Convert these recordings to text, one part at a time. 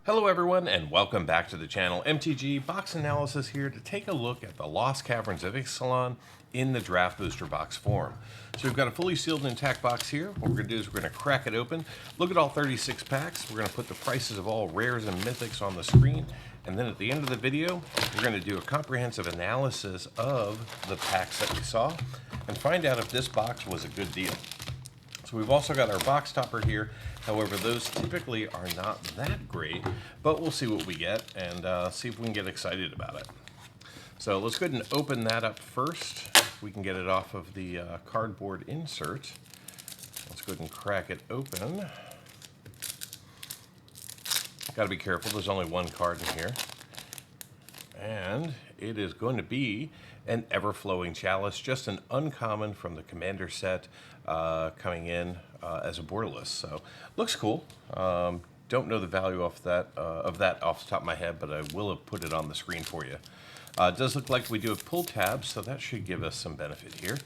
Hello everyone and welcome back to the channel. MTG Box Analysis here to take a look at the Lost Caverns of Ixalan in the draft booster box form. So we've got a fully sealed and intact box here. What we're going to do is we're going to crack it open, look at all 36 packs. We're going to put the prices of all rares and mythics on the screen. And then at the end of the video, we're going to do a comprehensive analysis of the packs that we saw and find out if this box was a good deal. So we've also got our box topper here. However, those typically are not that great, but we'll see what we get and see if we can get excited about it. So let's go ahead and open that up first. We can get it off of the cardboard insert. Let's go ahead and crack it open. Got to be careful, there's only one card in here. And it is going to be an Ever-Flowing Chalice, just an uncommon from the Commander set coming in as a borderless. So looks cool. Don't know the value of that off the top of my head, but I will have put it on the screen for you. It does look like we do have pull tabs, so that should give us some benefit here.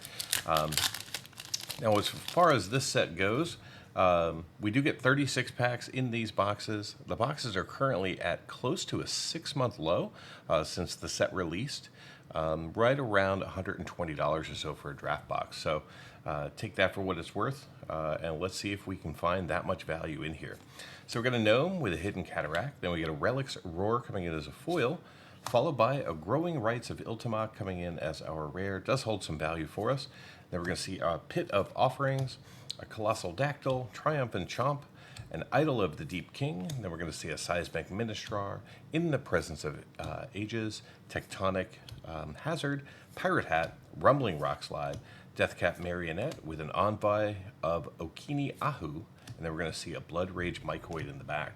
Now, as far as this set goes, we do get 36 packs in these boxes. The boxes are currently at close to a 6-month low since the set released, right around $120 or so for a draft box. So take that for what it's worth, and let's see if we can find that much value in here. So we're going to Gnome with a Hidden Cataract, then we get a Relic's Roar coming in as a foil, followed by a Growing Rites of Iltimok coming in as our rare. Does hold some value for us. Then we're going to see a Pit of Offerings, a Colossal Dactyl, Triumphant Chomp, an Idol of the Deep King. Then we're going to see a Seismic Ministrar, In the Presence of Ages, Tectonic Hazard, Pirate Hat, Rumbling Rockslide, Deathcap Marionette with an Envoy of Okini Ahu, and then we're going to see a Blood Rage Mycoid in the back.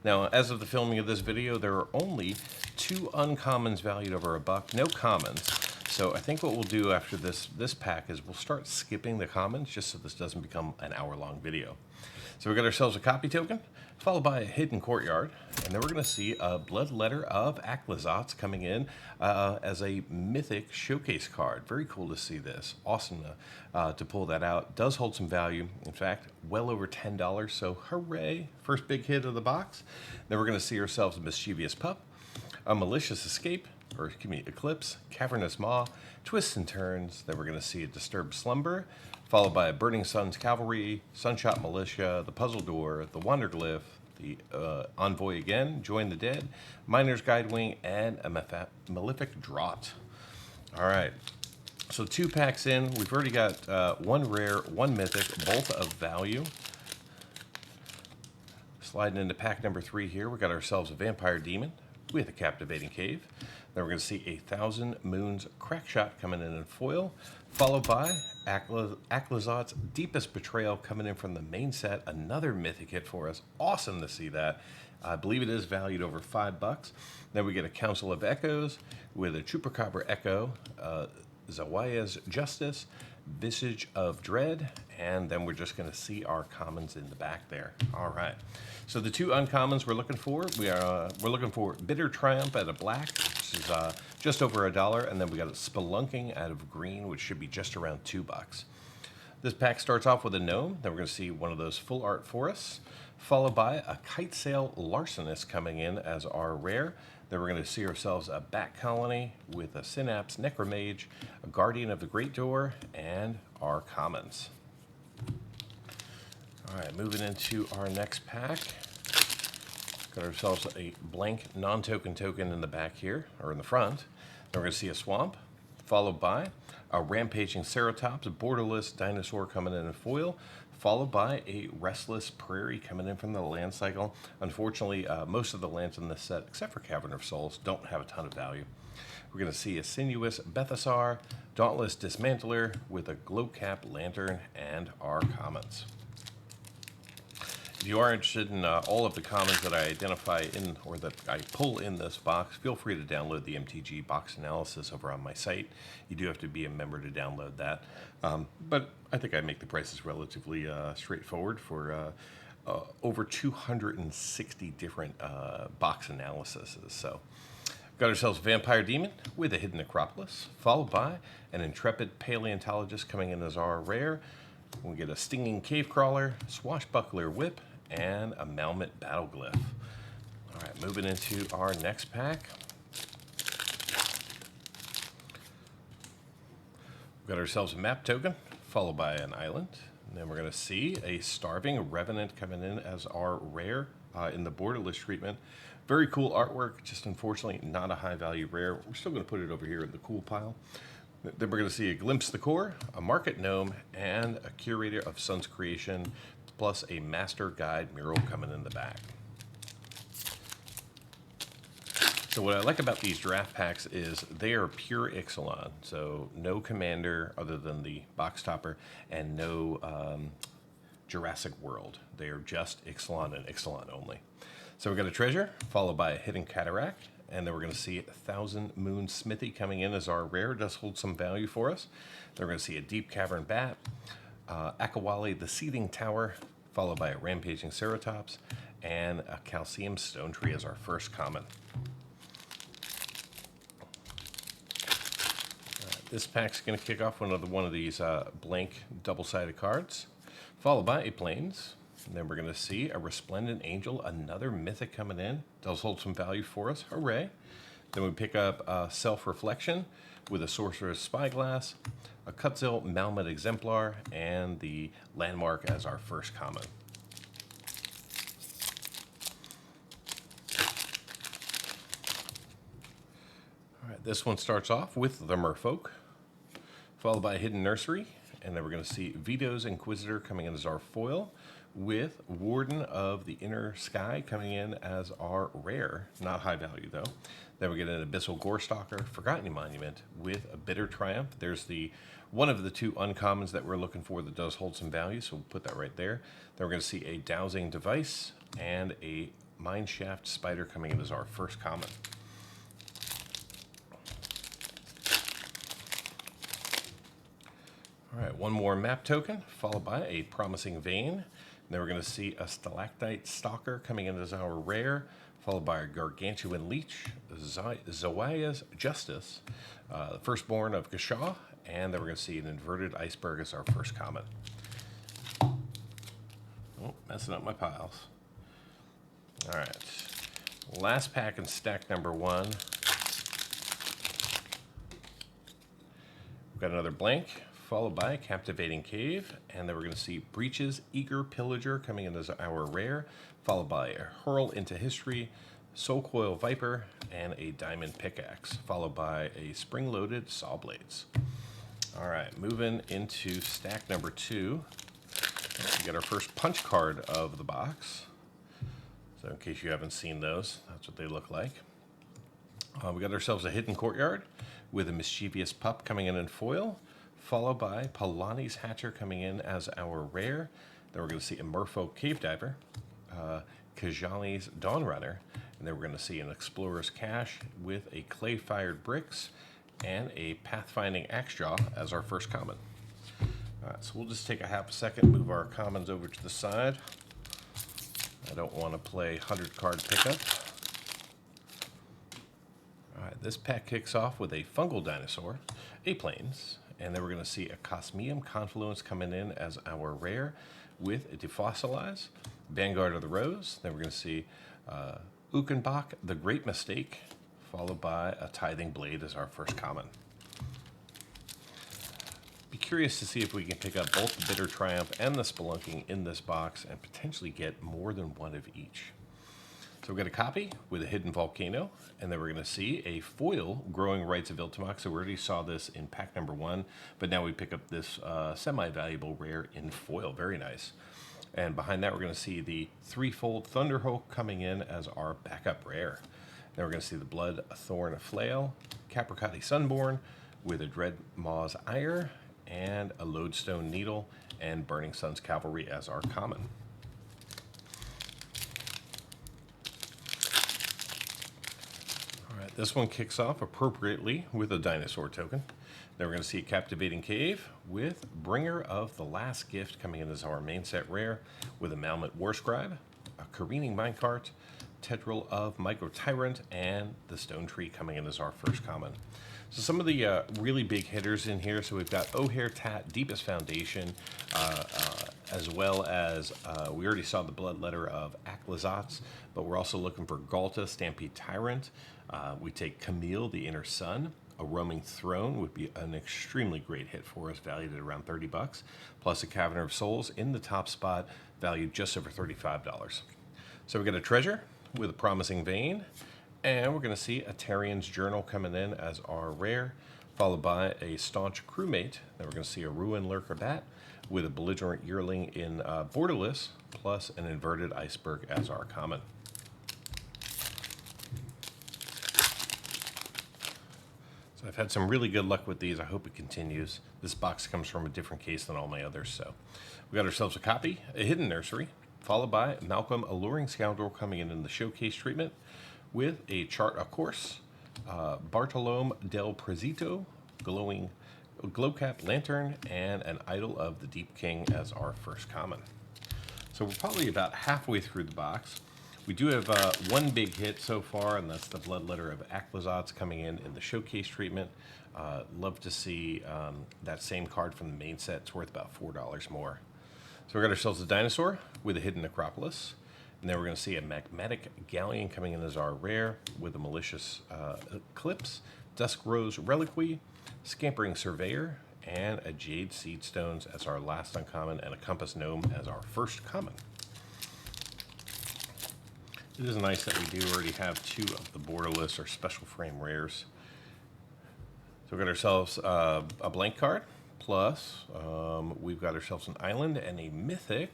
Now, as of the filming of this video, there are only 2 uncommons valued over $1, no commons. So I think what we'll do after this pack is we'll start skipping the commons just so this doesn't become an hour-long video. So we got ourselves a copy token, followed by a Hidden Courtyard, and then we're going to see a Bloodletter of Aclazotz coming in as a Mythic Showcase card. Very cool to see this. Awesome to pull that out. Does hold some value. In fact, well over $10, so hooray. First big hit of the box. Then we're going to see ourselves a Mischievous Pup, a Malicious Escape, or excuse me, Eclipse, Cavernous Maw, Twists and Turns. Then we're going to see a Disturbed Slumber, followed by a Burning Sun's Cavalry, Sunshot Militia, the Puzzle Door, the Wanderglyph, the Envoy again, Join the Dead, Miner's Guidewing, and a Malefic Draught. All right, so 2 packs in. We've already got 1 rare, 1 mythic, both of value. Sliding into pack number 3 here, we got ourselves a Vampire Demon with a Captivating Cave. Then we're going to see a Thousand Moons Crackshot coming in foil, followed by Aclazott's Deepest Betrayal coming in from the main set. Another mythic hit for us. Awesome to see that. I believe it is valued over $5. Then we get a Council of Echoes with a Chupacabra Echo, Zawaya's Justice, Visage of Dread, and then we're just going to see our commons in the back there. All right. So the 2 uncommons we're looking for, we're looking for Bitter Triumph at a black, which is just over $1, and then we got a Spelunking out of green, which should be just around $2. This pack starts off with a Gnome. Then we're going to see one of those full art forests, followed by a Kitesail Larcenist coming in as our rare. Then we're going to see ourselves a Bat Colony with a Synapse Necromage, a Guardian of the Great Door, and our commons. All right, moving into our next pack. Got ourselves a blank non-token token in the back here, or in the front. Then we're going to see a Swamp, followed by a Rampaging Ceratops, a Borderless Dinosaur coming in foil, followed by a Restless Prairie coming in from the land cycle. Unfortunately, most of the lands in this set, except for Cavern of Souls, don't have a ton of value. We're going to see a Sinuous Bethasar, Dauntless Dismantler with a Glowcap Lantern, and our commons. If you are interested in all of the commons that I identify in, or that I pull in this box, feel free to download the MTG Box Analysis over on my site. You do have to be a member to download that. But I think I make the prices relatively straightforward for over 260 different box analyses. So got ourselves a Vampire Demon with a Hidden Necropolis, followed by an Intrepid Paleontologist coming in as our rare. We get a Stinging Cave Crawler, Swashbuckler Whip, and a Malmit Battleglyph. All right, moving into our next pack. We've got ourselves a map token, followed by an island. And then we're going to see a Starving Revenant coming in as our rare in the borderless treatment. Very cool artwork, just unfortunately not a high value rare. We're still going to put it over here in the cool pile. Then we're going to see a Glimpse of the Core, a Market Gnome, and a Curator of Sun's Creation, plus a Master Guide mural coming in the back. So what I like about these draft packs is they are pure Ixalan. So no commander other than the box topper, and no Jurassic World. They are just Ixalan and Ixalan only. So we've got a Treasure, followed by a Hidden Cataract, and then we're going to see a Thousand Moon Smithy coming in as our rare. Does hold some value for us. Then we're going to see a Deep Cavern Bat, Akawali the Seething Tower, followed by a Rampaging Ceratops, and a Calcium Stone Tree as our first common. This pack's going to kick off one of these blank double-sided cards, followed by a Plains. And then we're going to see a Resplendent Angel, another Mythic coming in. Does hold some value for us. Hooray. Then we pick up Self-Reflection with a Sorcerer's Spyglass, a Kutzil Malmut Exemplar, and the Landmark as our first common. All right, this one starts off with the Merfolk, followed by a Hidden Nursery, and then we're going to see Vito's Inquisitor coming in as our foil, with Warden of the Inner Sky coming in as our rare, not high value though. Then we get an Abyssal Gorestalker, Forgotten Monument, with a Bitter Triumph. There's the one of the two uncommons that we're looking for that does hold some value, so we'll put that right there. Then we're going to see a Dowsing Device and a Mineshaft Spider coming in as our first common. All right, one more map token, followed by a Promising Vein. Then we're going to see a Stalactite Stalker coming in as our rare, followed by a Gargantuan Leech, Zoya's Justice, the Firstborn of Gashaw, and then we're going to see an Inverted Iceberg as our first common. Oh, messing up my piles. All right, last pack in stack number one. We've got another blank, followed by Captivating Cave, and then we're going to see Breach's Eager Pillager coming in as our rare, followed by a Hurl into History, Soulcoil Viper, and a Diamond Pickaxe, followed by a Spring-Loaded Saw Blades. All right, moving into stack number two. We get our first punch card of the box. So in case you haven't seen those, that's what they look like. We got ourselves a Hidden Courtyard with a Mischievous Pup coming in foil, followed by Palani's Hatcher coming in as our rare. Then we're going to see a Merfolk Cave Diver, Kajali's Dawnrunner, and then we're going to see an Explorer's Cache with a Clay-Fired Bricks and a Pathfinding Axejaw as our first common. All right, so we'll just take a half a second, move our commons over to the side. I don't want to play 100 card pickup. All right, this pack kicks off with a Fungal Dinosaur, a Plains, and then we're going to see a Cosmium Confluence coming in as our rare with a Defossilize, Vanguard of the Rose. Then we're going to see Ukenbach, the Great Mistake, followed by a Tithing Blade as our first common. Be curious to see if we can pick up both the Bitter Triumph and the Spelunking in this box and potentially get more than one of each. So we've got a copy with a Hidden Volcano, and then we're going to see a foil Growing Rights of Iltimok. So we already saw this in pack number one, but now we pick up this semi-valuable rare in foil. Very nice. And behind that, we're going to see the threefold Thunderhawk coming in as our backup rare. Then we're going to see the Blood Thorn Flail, Capricati Sunborn with a Dread Maw's Ire, and a Lodestone Needle, and Burning Sun's Cavalry as our common. This one kicks off appropriately with a Dinosaur token. Then we're going to see a Captivating Cave with Bringer of the Last Gift coming in as our main set rare, with a Malmut Warscribe, a Careening Minecart, Tedral of Micro Tyrant, and the Stone Tree coming in as our first common. So some of the really big hitters in here. So we've got O'Hare Tat, Deepest Foundation, as well as we already saw the Bloodletter of Aclazotz, but we're also looking for Galta, Stampede Tyrant. We take Camille, the Inner Sun. A Roaming Throne would be an extremely great hit for us, valued at around 30 bucks, plus a Cavern of Souls in the top spot, valued just over $35. So we got a treasure with a Promising Vein, and we're going to see a Tarian's Journal coming in as our rare, followed by a Staunch Crewmate. Then we're going to see a Ruin Lurker Bat with a Belligerent Yearling in Borderless, plus an Inverted Iceberg as our common. So I've had some really good luck with these. I hope it continues. This box comes from a different case than all my others. So we got ourselves a copy, a Hidden Nursery, followed by Malcolm, Alluring Scoundrel coming in the showcase treatment with a Chart a Course, Bartolome del Prezito, Glowing Glowcap Lantern, and an Idol of the Deep King as our first common. So we're probably about halfway through the box. We do have one big hit so far, and that's the Bloodletter of Aclazotz coming in the showcase treatment. Love to see that same card from the main set. It's worth about $4 more. So we got ourselves a Dinosaur with a Hidden Necropolis. And then we're going to see a Magmatic Galleon coming in as our rare with a Malicious Eclipse, Dusk Rose Reliquary, Scampering Surveyor, and a Jade Seedstones as our last uncommon, and a Compass Gnome as our first common. It is nice that we do already have two of the Borderless or Special Frame rares. So we've got ourselves a blank card, plus we've got ourselves an island and a mythic.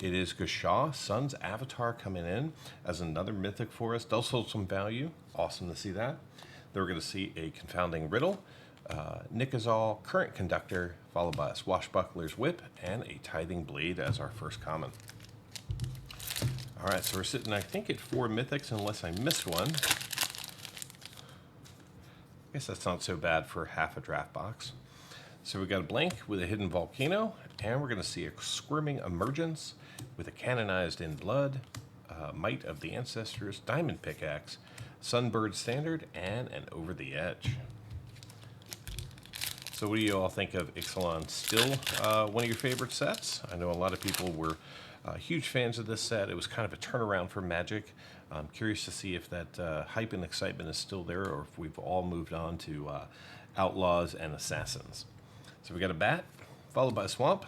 It is Gashaw, Sun's Avatar, coming in as another mythic for us. Does hold some value. Awesome to see that. Then we're going to see a Confounding Riddle, Nikazal, Current Conductor, followed by a Swashbuckler's Whip, and a Tithing Blade as our first common. All right, so we're sitting, I think, at 4 mythics, unless I missed one. I guess that's not so bad for half a draft box. So we got a blank with a Hidden Volcano, and we're going to see a Squirming Emergence with a Canonized in Blood, Might of the Ancestors, Diamond Pickaxe, Sunbird Standard, and an Over the Edge. So what do you all think of Ixalan? Still one of your favorite sets? I know a lot of people were huge fans of this set. It was kind of a turnaround for Magic. I'm curious to see if that hype and excitement is still there, or if we've all moved on to Outlaws and Assassins. So we got a Bat, followed by a Swamp.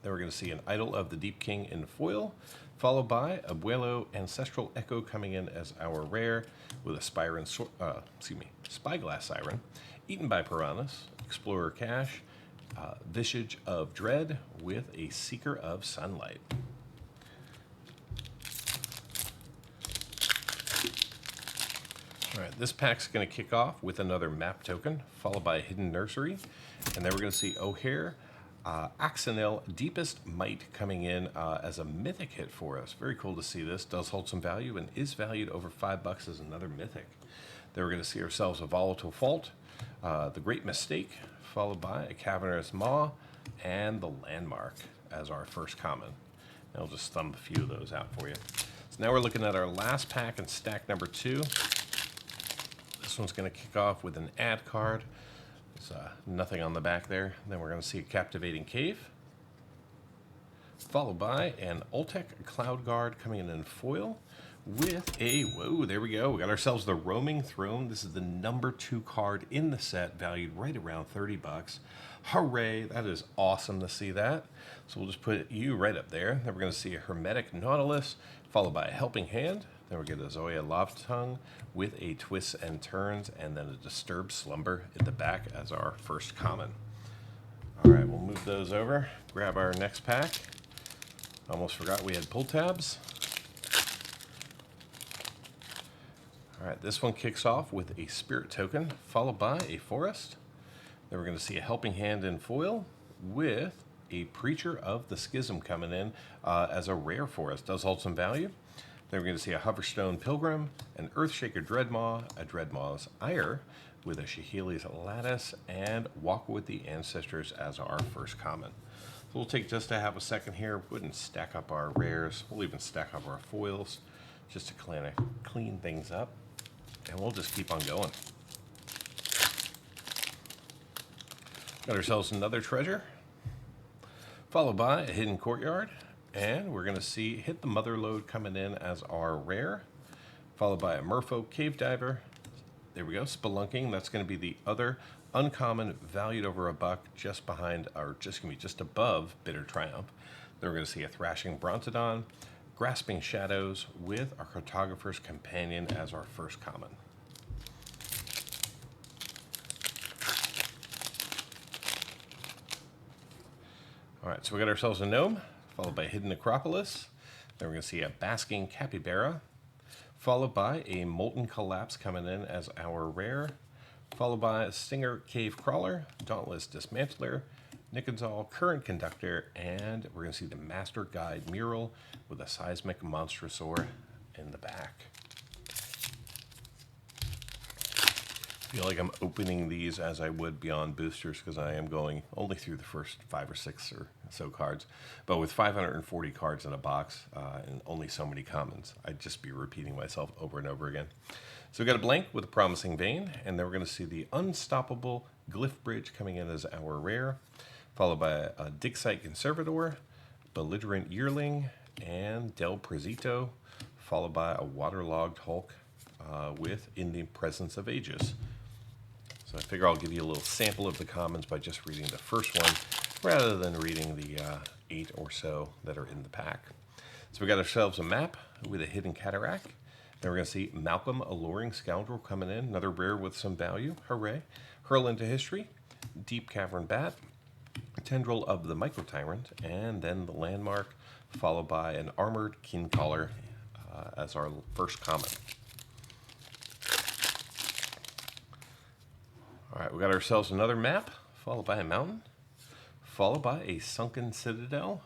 Then we're going to see an Idol of the Deep King in foil, followed by Abuelo Ancestral Echo coming in as our rare with a Spyglass Siren, Eaten by Piranhas, Explorer Cache, Visage of Dread with a Seeker of Sunlight. All right, this pack's going to kick off with another map token, followed by a Hidden Nursery, and then we're going to see O'Hare, Axonel, Deepest Might coming in as a mythic hit for us. Very cool to see this. Does hold some value and is valued over $5 as another mythic. Then we're going to see ourselves a Volatile Fault, the Great Mistake, followed by a Cavernous Maw, and the Landmark as our first common. And I'll just thumb a few of those out for you. So now we're looking at our last pack in stack number 2. This one's going to kick off with an ad card. There's nothing on the back there. Then we're going to see a Captivating Cave, followed by an Ultec Cloud Guard coming in foil with a, whoa, there we go. We got ourselves the Roaming Throne. This is the number 2 card in the set, valued right around $30. Hooray, that is awesome to see that. So we'll just put you right up there. Then we're going to see a Hermetic Nautilus, followed by a Helping Hand. Then we get a Zoya Lava Tongue with a Twists and Turns, and then a Disturbed Slumber at the back as our first common. All right, we'll move those over, grab our next pack. Almost forgot we had pull tabs. All right, this one kicks off with a Spirit Token, followed by a Forest. Then we're going to see a Helping Hand in foil with a Preacher of the Schism coming in as a rare for us. Does hold some value. Then we're going to see a Hoverstone Pilgrim, an Earthshaker Dreadmaw, a Dreadmaw's Ire with a Shahili's Lattice, and Walk with the Ancestors as our first common. So we'll take just to have a second here. Go ahead and stack up our rares. We'll even stack up our foils just to clean things up. And we'll just keep on going. Got ourselves another treasure, followed by a Hidden Courtyard, and we're going to see Hit the Mother Lode coming in as our rare, followed by a Merfolk Cave Diver. There we go, Spelunking. That's going to be the other uncommon, valued over $1, just behind, or just going to be just above Bitter Triumph. Then we're going to see a Thrashing Brontodon, Grasping Shadows with our Cartographer's Companion as our first common. All right, so we got ourselves a Gnome, followed by Hidden Necropolis. Then we're going to see a Basking Capybara, followed by a Molten Collapse coming in as our rare, followed by a Stinger Cave Crawler, Dauntless Dismantler, Nickenzal Current Conductor, and we're going to see the Master Guide Mural with a Seismic Monstrosaur in the back. I feel like I'm opening these as I would beyond boosters because I am going only through the first 5 or 6 or so cards. But with 540 cards in a box and only so many commons, I'd just be repeating myself over and over again. So we got a blank with a Promising Vein, and then we're going to see the Unstoppable Glyph Bridge coming in as our rare, followed by a Dixite Conservator, Belligerent Yearling, and Del Prezito, followed by a Waterlogged Hulk with In the Presence of Ages. So I figure I'll give you a little sample of the commons by just reading the first one, rather than reading the 8 or so that are in the pack. So we got ourselves a map with a Hidden Cataract. Then we're going to see Malcolm, Alluring Scoundrel coming in, another rare with some value, hooray. Hurl into History, Deep Cavern Bat, Tendril of the Micro Tyrant, and then the Landmark, followed by an Armored Keencaller as our first common. All right, we got ourselves another map, followed by a mountain, followed by a Sunken Citadel.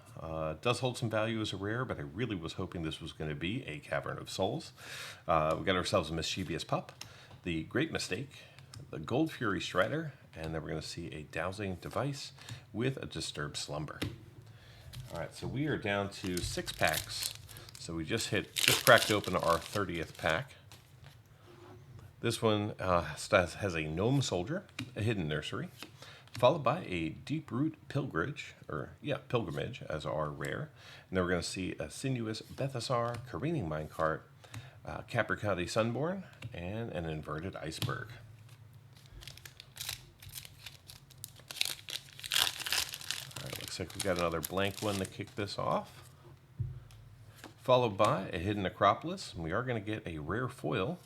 Does hold some value as a rare, but I really was hoping this was going to be a Cavern of Souls. We got ourselves a Mischievous Pup, the Great Mistake, the Gold Fury Strider, and then we're going to see a Dowsing Device with a Disturbed Slumber. All right, so we are down to 6 packs. So we just cracked open our 30th pack. This one has a Gnome Soldier, a Hidden Nursery, followed by a Deeproot Pilgrimage as our rare. And then we're going to see a Sinuous Bethasar, Careening Minecart, Capricati Sunborn, and an Inverted Iceberg. All right, looks like we got another blank one to kick this off, followed by a Hidden Necropolis. And we are going to get a rare foil.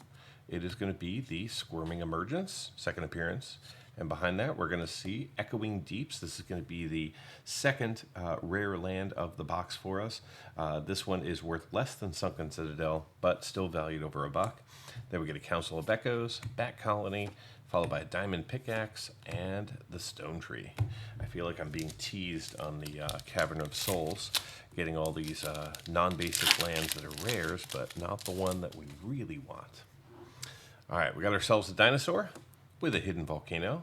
It is going to be the Squirming Emergence, second appearance. And behind that, we're going to see Echoing Deeps. This is going to be the second rare land of the box for us. This one is worth less than Sunken Citadel, but still valued over $1. Then we get a Council of Echoes, Bat Colony, followed by a Diamond Pickaxe, and the Stone Tree. I feel like I'm being teased on the Cavern of Souls, getting all these non-basic lands that are rares, but not the one that we really want. All right, we got ourselves a Dinosaur with a Hidden Volcano,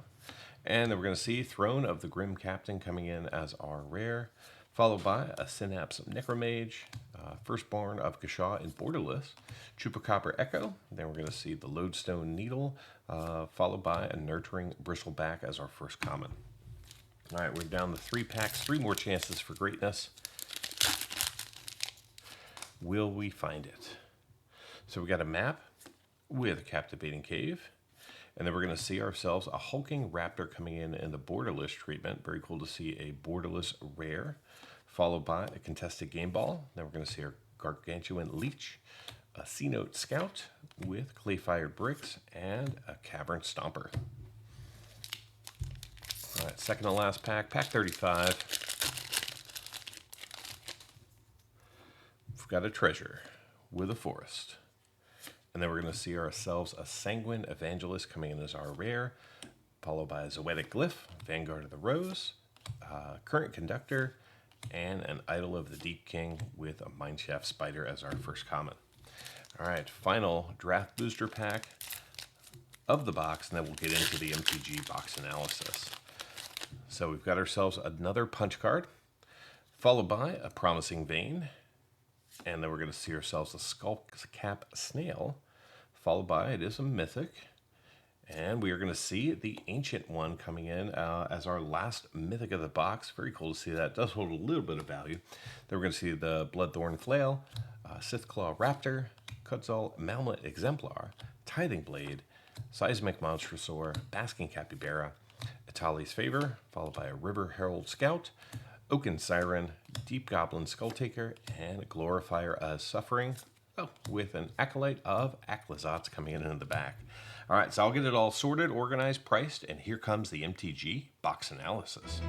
and then we're going to see Throne of the Grim Captain coming in as our rare, followed by a Synapse Necromage, Firstborn of Kashaw in Borderless, Chupacabra Echo. Then we're going to see the Lodestone Needle, followed by a Nurturing Bristleback as our first common. All right, we're down to 3 packs, 3 more chances for greatness. Will we find it? So we got a map with a Captivating Cave, and then we're going to see ourselves a Hulking Raptor coming in the Borderless treatment. Very cool to see a Borderless rare, followed by a Contested Game Ball. Then we're going to see our Gargantuan Leech, a C-Note Scout with Clay-Fired Bricks, and a Cavern Stomper. All right, second to last pack, pack 35. We've got a Treasure with a Forest. And then we're going to see ourselves a Sanguine Evangelist coming in as our rare, followed by a Zoetic Glyph, Vanguard of the Rose, Current Conductor, and an Idol of the Deep King with a Mineshaft Spider as our first common. All right, final draft booster pack of the box, and then we'll get into the MTG Box Analysis. So we've got ourselves another Punch card, followed by a Promising Vein, and then we're going to see ourselves a Skullcap Snail, followed by, it is a Mythic, And we are going to see the Ancient one coming in as our last Mythic of the box. Very cool to see that. It does hold a little bit of value. Then we're going to see the Bloodthorn Flail, Sithclaw Raptor, Kudzal Malmet Exemplar, Tithing Blade, Seismic Monstrosaur, Basking Capybara, Itali's Favor, followed by a River Herald Scout, Oaken Siren, Deep Goblin Skulltaker, and Glorifier of Suffering, with an Acolyte of Aclazotz coming in the back. All right, so I'll get it all sorted, organized, priced, and here comes the MTG Box Analysis.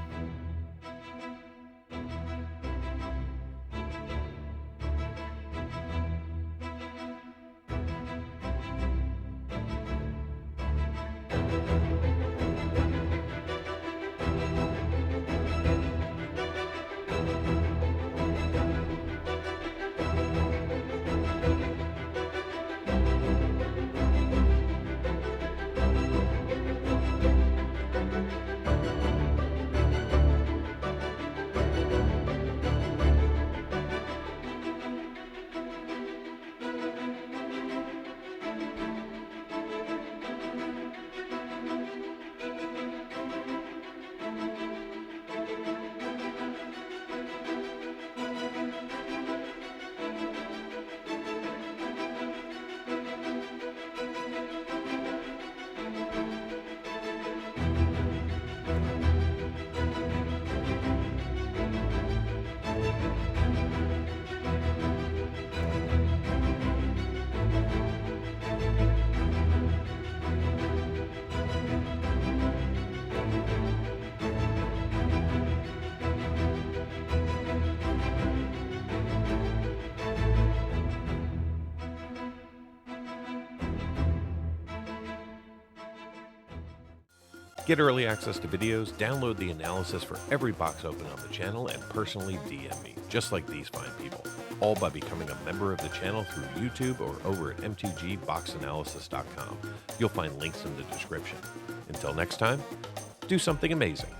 Get early access to videos, download the analysis for every box open on the channel, and personally DM me, just like these fine people, all by becoming a member of the channel through YouTube or over at mtgboxanalysis.com. You'll find links in the description. Until next time, do something amazing.